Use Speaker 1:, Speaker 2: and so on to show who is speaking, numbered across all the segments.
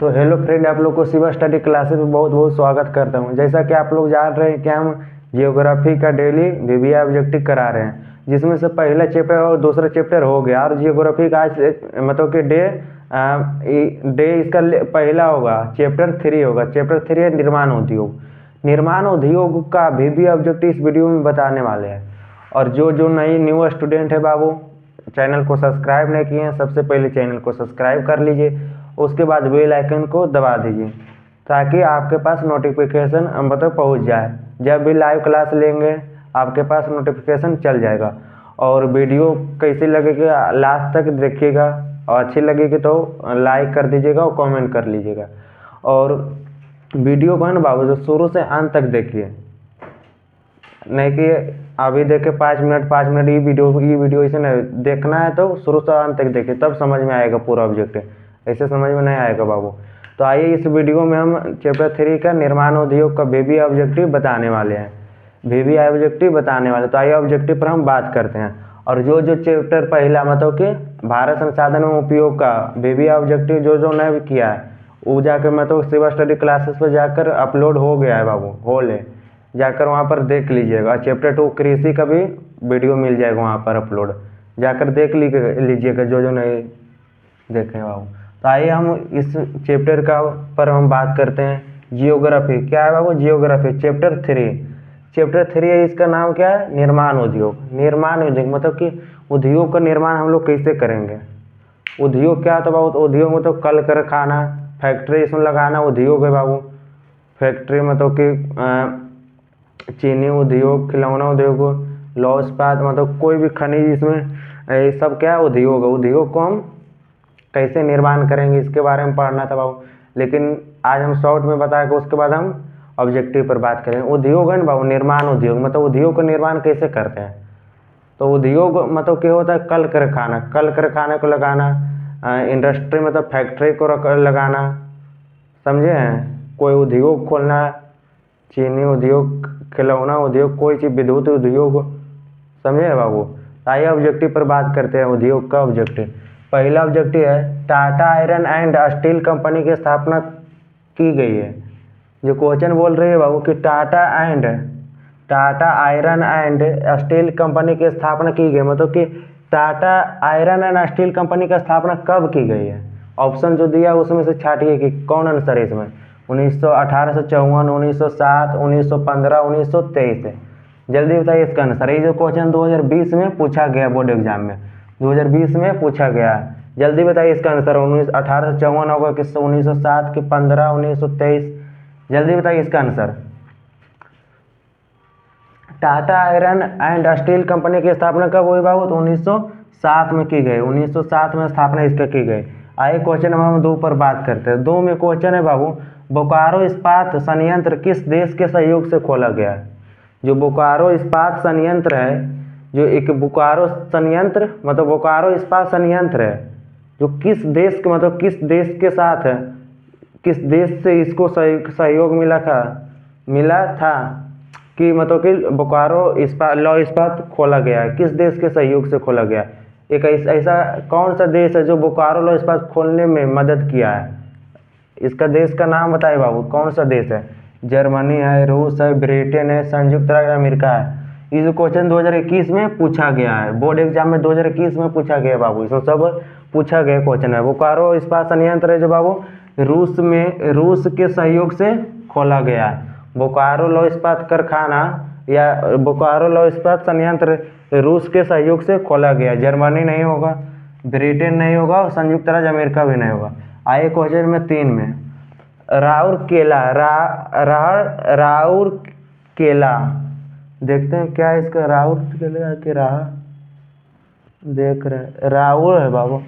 Speaker 1: तो hello friend, आप लोग को शिवा स्टडी क्लासेस में बहुत बहुत स्वागत करता हूं। जैसा कि आप लोग जान रहे हैं कि हम जियोग्राफी का डेली वीवीआई ऑब्जेक्टिव करा रहे हैं, जिसमें से पहला चैप्टर और दूसरा चैप्टर हो गया। और जियोग्राफी का आज मतलब कि डे इसका पहला होगा, चैप्टर 3 होगा। चैप्टर 3 है निर्माण उद्योग। निर्माण उद्योग का वीवीआई ऑब्जेक्टिव इस वीडियो में बताने वाले हैं। और जो जो नई न्यू स्टूडेंट है बाबू, चैनल को सब्सक्राइब नहीं किए हैं, सबसे पहले चैनल को सब्सक्राइब कर लीजिए। उसके बाद बेल आइकन को दबा दीजिए ताकि आपके पास नोटिफिकेशन मतलब पहुंच जाए। जब भी लाइव क्लास लेंगे आपके पास नोटिफिकेशन चल जाएगा। और वीडियो कैसी लगेगी लास्ट तक देखिएगा, और अच्छी लगेगी तो लाइक कर दीजिएगा और कमेंट कर लीजिएगा। और वीडियो को है ना बाबू, जो शुरू से अंत तक देखिए, नहीं कि अभी देखे 5 मिनट ये वीडियो इसे नहीं देखना है। तो शुरू से अंत तक देखिए, तब समझ में आएगा पूरा ऑब्जेक्ट। ऐसे समझ में नहीं आएगा बाबू। तो आइए इस वीडियो में हम चैप्टर 3 का निर्माण उद्योग का वीवीआई ऑब्जेक्टिव बताने वाले हैं। वीवीआई ऑब्जेक्टिव बताने वाले, तो आइए ऑब्जेक्टिव पर हम बात करते हैं। और जो जो चैप्टर पहला मतलब कि भारत संसाधन में उपयोग का वीवीआई ऑब्जेक्टिव जो जो नहीं किया है वो जाकर मतलब शिवा स्टडी क्लासेस पर जाकर अपलोड हो गया है बाबू, हो ले जाकर वहाँ पर देख लीजिएगा। चैप्टर 2 कृषि का भी वीडियो मिल जाएगा वहाँ पर अपलोड, जाकर देख लीजिएगा जो जो नहीं देखें बाबू। तो आइए हम इस चैप्टर का पर हम बात करते हैं। जियोग्राफी क्या है बाबू? Geography chapter 3। चैप्टर 3 है, इसका नाम क्या है? निर्माण उद्योग। निर्माण उद्योग मतलब कि उद्योग का निर्माण हम लोग कैसे करेंगे। उद्योग क्या होता है बाबू? तो उद्योग मतलब कल कारखाना, फैक्ट्री इसमें लगाना उद्योग है बाबू। फैक्ट्री मतलब कि चीनी उद्योग, खिलौना उद्योग, लौह इस्पात मतलब कोई भी खनिज, इसमें ये सब क्या है? उद्योग है। उद्योग को हम कैसे निर्माण करेंगे इसके बारे में पढ़ना था बाबू, लेकिन आज हम शॉर्ट में बताएंगे। उसके बाद हम ऑब्जेक्टिव पर बात करेंगे। उद्योग है ना बाबू, निर्माण उद्योग मतलब उद्योग का निर्माण कैसे करते हैं। तो उद्योग मतलब क्या होता है? कल कारखाना, कल कारखाने को लगाना। इंडस्ट्री मतलब फैक्ट्री को लगाना, समझे हैं? कोई उद्योग खोलना, चीनी उद्योग, खिलौना उद्योग, कोई चीज़, विद्युत उद्योग, समझे बाबू। आइए ऑब्जेक्टिव पर बात करते हैं। उद्योग का ऑब्जेक्टिव, पहला ऑब्जेक्टिव है Tata iron and steel company की स्थापना की गई है। जो क्वेश्चन बोल रही है बाबू कि Tata iron and steel company की स्थापना की गई, मतलब कि Tata iron and steel company की स्थापना कब की गई है। ऑप्शन जो दिया उसमें से छाटिए कि कौन आंसर है इसमें। 1854, 1907, 1915, 1923 है। जल्दी बताइए इसका आंसर। ये जो क्वेश्चन 2020 में पूछा गया, बोर्ड एग्जाम में 2020 में पूछा गया। जल्दी बताइए इसका आंसर। 1854 होगा कि 1907 की 15, 1923? जल्दी बताइए इसका answer. Tata iron and steel company की स्थापना कब हुई बाबू? तो 1907 में की गई। 1907 में स्थापना इसका की गई। आइए क्वेश्चन नंबर हम 2 पर बात करते हैं। 2 में क्वेश्चन है बाबू, बोकारो इस्पात संयंत्र किस देश के सहयोग से खोला गया है। जो बोकारो इस्पात संयंत्र है, जो एक बोकारो संयंत्र मतलब बोकारो इस्पात संयंत्र है, जो किस देश के मतलब किस देश के साथ है, किस देश से इसको सहयोग मिला था कि मतलब कि बोकारो लौह इस्पात खोला गया है, किस देश के सहयोग से खोला गया। एक ऐसा कौन सा देश है जो बोकारो लौह इस्पात खोलने में मदद किया है। इसका देश का नाम बताइए बाबू, कौन सा देश है। जर्मनी है, रूस है, ब्रिटेन है, संयुक्त राज्य अमेरिका है। ये जो क्वेश्चन 2021 में पूछा गया है, बोर्ड एग्जाम में 2021 में पूछा गया है बाबू, इसमें सब पूछा गया क्वेश्चन है। बोकारो इस्पात संयंत्र है जो बाबू रूस के सहयोग से खोला गया है। बोकारो लौह इस्पात कारखाना या बोकारो लौह इस्पात संयंत्र रूस के सहयोग से खोला गया। जर्मनी नहीं होगा, ब्रिटेन नहीं होगा, और संयुक्त राज्य अमेरिका भी नहीं होगा। आइए क्वेश्चन में 3 में राउरकेला देखते हैं क्या है इसका। राउरकेला के देख रहे, राउर है बाबू,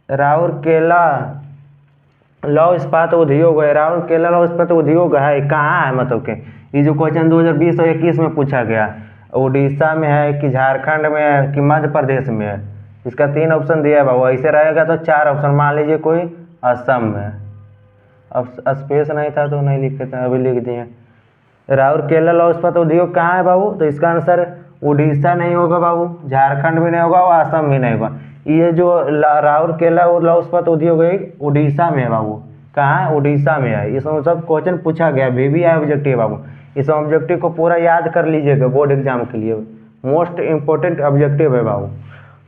Speaker 1: राउरकेला लौह इस्पात उद्योग है। राउरकेला लौह इस्पात उद्योग है कहाँ है, मतलब कि ये जो क्वेश्चन 2020 और 21 में पूछा गया, उड़ीसा में है कि झारखंड में है कि मध्य प्रदेश में है। इसका 3 ऑप्शन दिया है बाबू। ऐसे रहेगा तो 4 ऑप्शन, मान लीजिए कोई असम में। अब स्पेस नहीं था तो नहीं लिखे थे, अभी लिख दिए। राउरकेला लौह इस्पात उद्योग कहाँ है बाबू? तो इसका आंसर उड़ीसा नहीं होगा बाबू, झारखंड भी नहीं होगा और असम भी नहीं होगा। ये जो राउरकेला और लाउस्पत उद्योग है उड़ीसा में है बाबू। कहाँ है? उड़ीसा में है। इसमें सब क्वेश्चन पूछा गया, भी है ऑब्जेक्टिव बाबू। इस ऑब्जेक्टिव को पूरा याद कर लीजिएगा बोर्ड एग्जाम के लिए, मोस्ट इंपॉर्टेंट ऑब्जेक्टिव है बाबू।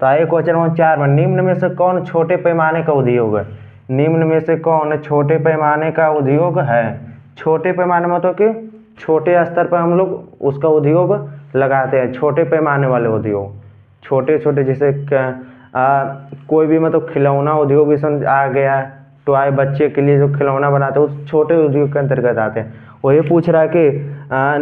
Speaker 1: तो आइए क्वेश्चन नंबर 4 में, निम्न में से कौन छोटे पैमाने का उद्योग है? निम्न में से कौन छोटे पैमाने का उद्योग है? छोटे पैमाने मतलब कि छोटे स्तर पर हम लोग उसका उद्योग लगाते हैं, छोटे पैमाने वाले उद्योग, छोटे छोटे जैसे कोई भी मतलब खिलौना उद्योग इसमें आ गया, टॉय बच्चे के लिए जो खिलौना बनाते हैं उस छोटे उद्योग के अंतर्गत आते हैं। वही पूछ रहा है कि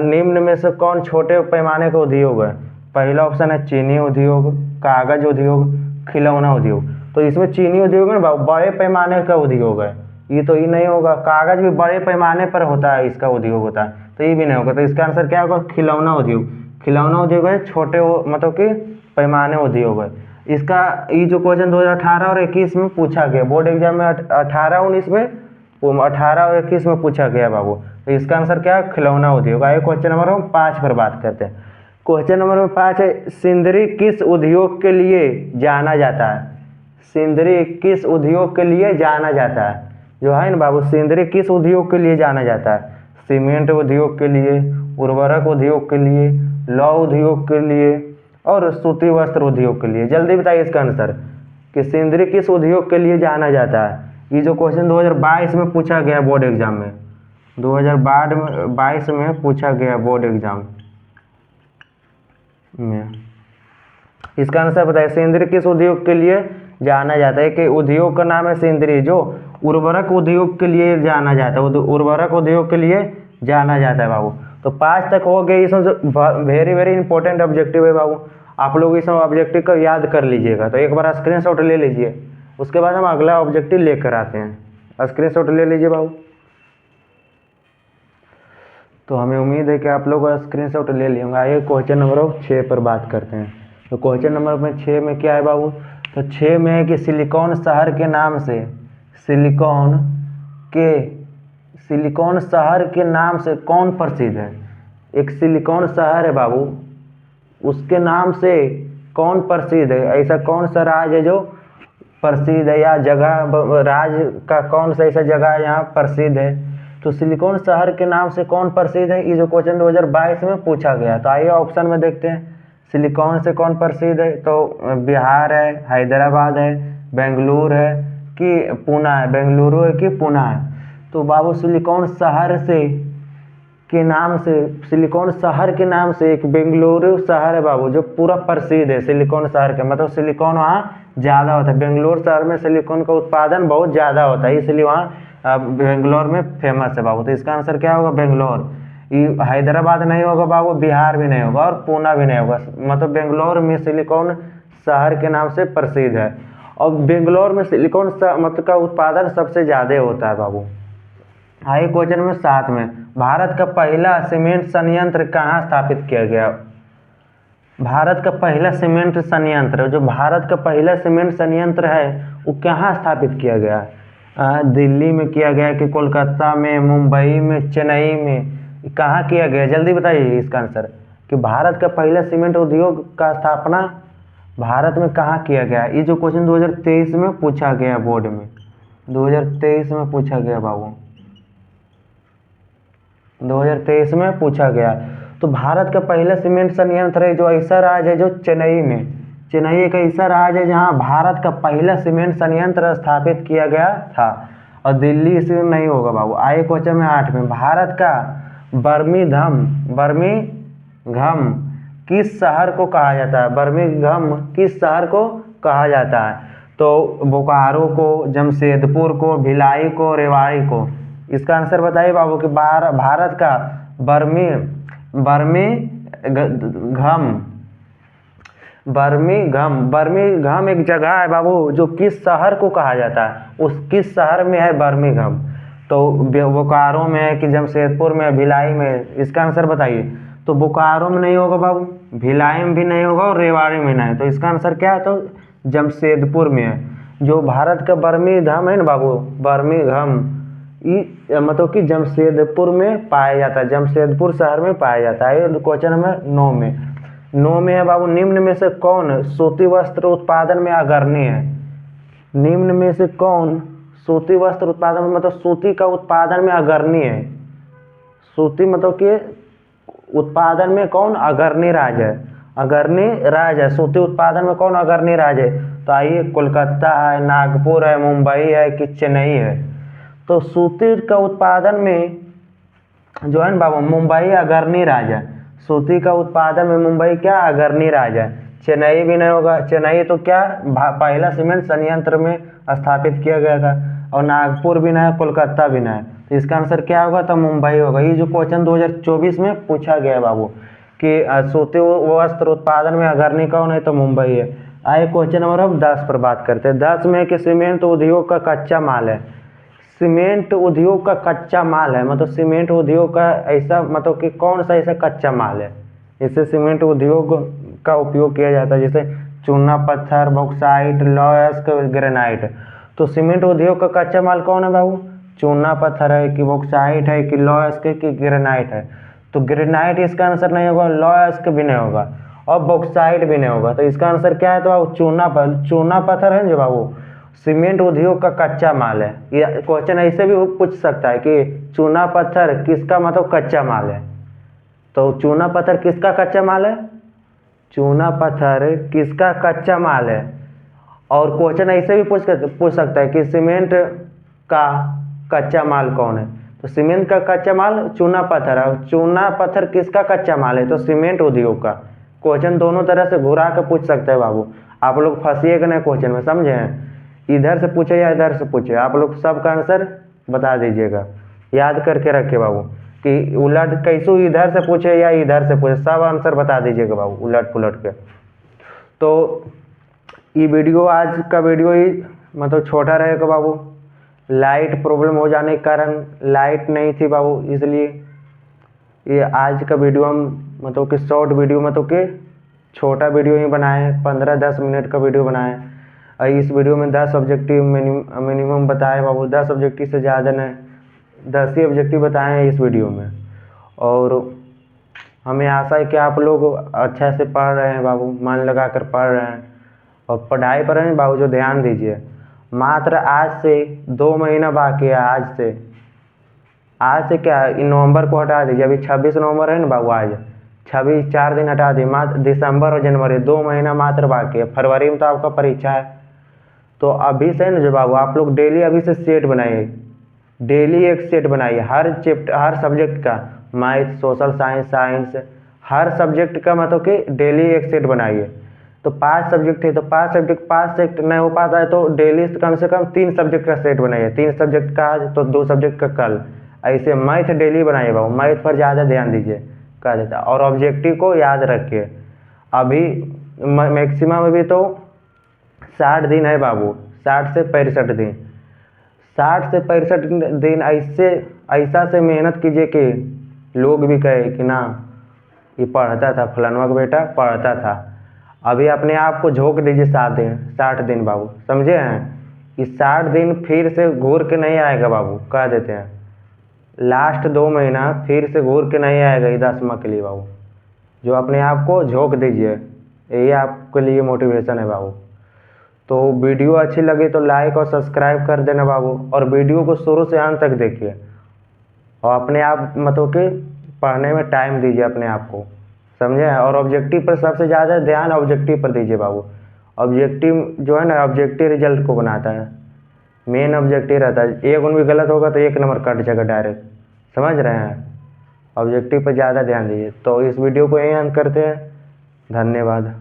Speaker 1: निम्न में से कौन छोटे पैमाने का उद्योग है? पहला ऑप्शन है चीनी उद्योग, कागज उद्योग, खिलौना उद्योग। तो इसमें चीनी उद्योग है ना बड़े पैमाने का उद्योग है, ये तो ये नहीं होगा। कागज भी बड़े पैमाने पर होता है, इसका उद्योग होता है, तो ये भी नहीं होगा। तो इसका आंसर क्या होगा? खिलौना उद्योग। खिलौना उद्योग है छोटे मतलब कि पैमाने उद्योग है। इसका ये जो क्वेश्चन 2018 और 21 में पूछा गया, बोर्ड एग्जाम में 18-19 में, 18 और 21 में पूछा गया बाबू। तो इसका आंसर क्या है? खिलौना उद्योग। आइए क्वेश्चन नंबर 5 पर बात करते हैं। क्वेश्चन नंबर 5 है, सिंदरी किस उद्योग के लिए जाना जाता है? सिंदरी किस उद्योग के लिए जाना जाता है? जो है ना बाबू, सिंदरी किस उद्योग के लिए जाना जाता है? सीमेंट उद्योग के लिए, उर्वरक उद्योग के लिए, लौह उद्योग के लिए और सूती वस्त्र उद्योग के लिए। जल्दी बताइए इसका आंसर कि सिंदरी किस उद्योग के लिए जाना जाता है। ये जो क्वेश्चन 2022 में पूछा गया बोर्ड एग्जाम में, 2022 में पूछा गया बोर्ड एग्जाम में। इसका आंसर बताइए, सिंदरी किस उद्योग के लिए जाना जाता है? कि उद्योग का नाम है सिंदरी, जो उर्वरक उद्योग के लिए जाना जाता है, उर्वरक उद्योग के लिए जाना जाता है बाबू। तो 5 तक हो गए। इसमें वेरी वेरी इंपॉर्टेंट ऑब्जेक्टिव है बाबू, आप लोग इस ऑब्जेक्टिव को याद कर लीजिएगा। तो एक बार स्क्रीनशॉट ले लीजिए, उसके बाद हम अगला ऑब्जेक्टिव लेकर आते हैं। स्क्रीनशॉट ले लीजिए बाबू। तो हमें उम्मीद है कि आप लोग स्क्रीनशॉट ले लिए होंगे। आइए क्वेश्चन नंबर 6 पर बात करते हैं। तो क्वेश्चन नंबर 6 में क्या है बाबू? तो 6 में है कि सिलिकॉन शहर के नाम से, सिलिकॉन शहर के नाम से कौन प्रसिद्ध है? एक सिलिकॉन शहर है बाबू, उसके नाम से कौन प्रसिद्ध है? ऐसा कौन सा राज्य है जो प्रसिद्ध है, या जगह राज्य का कौन सा ऐसा जगह है यहाँ प्रसिद्ध है? तो सिलिकॉन शहर के नाम से कौन प्रसिद्ध है, ये जो क्वेश्चन 2022 में पूछा गया। तो आइए ऑप्शन में देखते हैं, सिलिकॉन से कौन प्रसिद्ध है? तो बिहार है, हैदराबाद है, बेंगलुरु है कि पूना है? बेंगलुरु है कि पूना है? तो बाबू सिलिकॉन शहर से के नाम से, सिलिकॉन शहर के नाम से एक बेंगलुरु शहर है बाबू जो पूरा प्रसिद्ध है। सिलिकॉन शहर के मतलब सिलिकॉन वहाँ ज़्यादा होता है। बेंगलुरु शहर में सिलिकॉन का उत्पादन बहुत ज़्यादा होता है, इसलिए वहाँ बेंगलोर में फेमस है बाबू। तो इसका आंसर क्या होगा? बेंगलोर। ये हैदराबाद नहीं होगा बाबू, बिहार भी नहीं होगा और पूना भी नहीं होगा। मतलब बेंगलोर में सिलिकॉन शहर के नाम से प्रसिद्ध है, और बेंगलोर में सिलिकॉन मतलब का उत्पादन सबसे ज़्यादा होता है बाबू। आइए क्वेश्चन में 7 में, भारत का पहला सीमेंट संयंत्र कहाँ स्थापित किया गया? भारत का पहला सीमेंट संयंत्र, जो भारत का पहला सीमेंट संयंत्र है वो कहाँ स्थापित किया गया? दिल्ली में किया गया कि कोलकाता में, मुंबई में, चेन्नई में, कहाँ किया गया? जल्दी बताइए इसका आंसर कि भारत का पहला सीमेंट उद्योग का स्थापना भारत में कहाँ किया गया? ये जो क्वेश्चन 2023 में पूछा गया बोर्ड में, 2023 में पूछा गया बाबू, 2023 में पूछा गया। तो भारत का पहला सीमेंट संयंत्र है जो ऐसा राज्य है जो चेन्नई में, चेन्नई एक ऐसा राज्य है जहां भारत का पहला सीमेंट संयंत्र स्थापित किया गया था, और दिल्ली इसमें नहीं होगा बाबू। आइए क्वेश्चन में 8 में, भारत का बर्मिंघम किस शहर को कहा जाता है? बर्मिंघम किस शहर को कहा जाता है? तो बोकारो को, जमशेदपुर को, भिलाई को, रेवाड़ी को। इसका आंसर बताइए बाबू कि भारत का बर्मिंघम एक जगह है बाबू जो किस शहर को कहा जाता है, उस किस शहर में है बर्मिंघम? तो बोकारो में है कि जमशेदपुर में, भिलाई में? इसका आंसर बताइए। तो बोकारो में नहीं होगा बाबू, भिलाई में भी नहीं होगा और रेवाड़ी में नहीं। तो इसका आंसर क्या है? तो जमशेदपुर में है। जो भारत का बर्मिंघम है ना बाबू, बर्मिंघम मतलब कि जमशेदपुर में पाया जाता है, जमशेदपुर शहर में पाया जाता है। क्वेश्चन नंबर 9 में, 9 में है बाबू, निम्न में से कौन सूती वस्त्र उत्पादन में अग्रणी है? निम्न में से कौन सूती वस्त्र उत्पादन में, मतलब सूती का उत्पादन में अग्रणी है? सूती मतलब कि उत्पादन में कौन अग्रणी राज्य है? अग्रणी राज्य है सूती उत्पादन में, कौन अग्रणी राज्य है? तो आइए, कोलकाता है, नागपुर है, मुंबई है कि चेन्नई है? तो सूती का उत्पादन में जो है ना बाबू, मुंबई अग्रणी राज्य है। सूती का उत्पादन में मुंबई क्या अग्रणी राज्य है। चेन्नई भी नहीं होगा, चेन्नई तो क्या पहला सीमेंट संयंत्र में स्थापित किया गया था। और नागपुर भी नहीं है, कोलकाता भी नहीं है, तो इसका आंसर क्या होगा? तो मुंबई होगा। ये जो क्वेश्चन 2024 में पूछा गया है बाबू कि सूती वस्त्र उत्पादन में अग्रणी कौन है, तो मुंबई है। आइए क्वेश्चन नंबर अब 10 पर बात करते हैं। 10 में कि सीमेंट उद्योग का कच्चा माल है। सीमेंट उद्योग का कच्चा माल है, मतलब सीमेंट उद्योग का ऐसा, मतलब कि कौन सा ऐसा कच्चा माल है इससे सीमेंट उद्योग का उपयोग किया जाता है? जैसे चूना पत्थर, बॉक्साइट, लॉयस्क, ग्रेनाइट। तो सीमेंट उद्योग का कच्चा माल कौन है बाबू? चूना पत्थर है कि बॉक्साइट है कि लॉयस्क है कि ग्रेनाइट है? तो ग्रेनाइट इसका आंसर नहीं होगा, लॉयस्क भी नहीं होगा और बॉक्साइट भी नहीं होगा। तो इसका आंसर क्या है? तो बाबू चूना पत्थर है जो बाबू सीमेंट उद्योग का कच्चा माल है। ये क्वेश्चन ऐसे भी पूछ सकता है कि चूना पत्थर किसका मतलब कच्चा माल है? तो चूना पत्थर किसका कच्चा माल है? चूना पत्थर किसका कच्चा माल है? और क्वेश्चन ऐसे भी पूछ सकता है कि सीमेंट का कच्चा माल कौन है? तो सीमेंट का कच्चा माल चूना पत्थर है। चूना पत्थर किसका कच्चा माल है? तो सीमेंट उद्योग का। क्वेश्चन दोनों तरह से घुरा के पूछ सकते हैं बाबू। आप लोग फंसिएगा नहीं क्वेश्चन में, समझे हैं? इधर से पूछे या इधर से पूछे, आप लोग सबका आंसर बता दीजिएगा। याद करके रखे बाबू कि उलट कैसू इधर से पूछे या इधर से पूछे, सब आंसर बता दीजिएगा बाबू उलट पुलट के। तो ये वीडियो, आज का वीडियो ही मतलब छोटा रहेगा बाबू। लाइट प्रॉब्लम हो जाने के कारण लाइट नहीं थी बाबू, इसलिए ये आज का वीडियो हम मतलब कि शॉर्ट वीडियो, मतलब कि छोटा वीडियो ही बनाए, 15-10 मिनट का वीडियो बनाए। और इस वीडियो में 10 ऑब्जेक्टिव मिनिमम बताए बाबू, 10 ऑब्जेक्टिव से ज़्यादा नहीं, 10 ही ऑब्जेक्टिव बताए हैं इस वीडियो में। और हमें आशा है कि आप लोग अच्छा से पढ़ रहे हैं बाबू, मन लगा कर पढ़ रहे हैं। और पढ़ाई पर है बाबू जो ध्यान दीजिए। मात्र आज से 2 महीना बाकी है। आज से क्या, नवंबर को हटा दीजिए, अभी 26 नवंबर है ना बाबू, आज 26, 4 दिन हटा दिए, मात्र दिसंबर और जनवरी 2 महीना मात्र बाकी है। फरवरी में तो आपका परीक्षा है। तो अभी से ना जो बाबू, आप लोग डेली अभी से सेट बनाइए, डेली एक सेट बनाइए हर चैप्टर, हर सब्जेक्ट का, मैथ, सोशल साइंस, हर सब्जेक्ट का, मतलब कि डेली एक सेट बनाइए। तो 5 सब्जेक्ट है तो 5 सब्जेक्ट नहीं हो पाता है तो डेली कम से कम 3 सब्जेक्ट का सेट बनाइए। 3 सब्जेक्ट का आज तो 2 सब्जेक्ट का कल, ऐसे मैथ डेली बनाइए बाबू। मैथ पर ज़्यादा ध्यान दीजिए, कह देता। और ऑब्जेक्टिव को याद रखिए। अभी मैक्सिमम अभी तो 60 दिन है बाबू, 60 से 65 दिन, 60 से 65 दिन ऐसा से मेहनत कीजिए कि लोग भी कहे कि ना ये पढ़ता था, फलानवा का बेटा पढ़ता था। अभी अपने आप को झोंक दीजिए 60 दिन बाबू, समझे हैं? इस 60 दिन फिर से घूर के नहीं आएगा बाबू, कह देते हैं। लास्ट 2 महीना फिर से घूर के नहीं आएगा ये 10वां के लिए बाबू। जो अपने आप को झोंक दीजिए, यही आपके लिए मोटिवेशन है बाबू। तो वीडियो अच्छी लगी तो लाइक और सब्सक्राइब कर देना बाबू, और वीडियो को शुरू से अंत तक देखिए। और अपने आप मतलब कि पढ़ने में टाइम दीजिए अपने आप को, समझे? और ऑब्जेक्टिव पर सबसे ज़्यादा ध्यान ऑब्जेक्टिव पर दीजिए बाबू। ऑब्जेक्टिव जो है ना, ऑब्जेक्टिव रिजल्ट को बनाता है, मेन ऑब्जेक्टिव रहता है। एक भी गलत होगा तो 1 नंबर कट जाएगा डायरेक्ट, समझ रहे हैं? ऑब्जेक्टिव पर ज़्यादा ध्यान दीजिए। तो इस वीडियो को यहीं अंत करते हैं। धन्यवाद।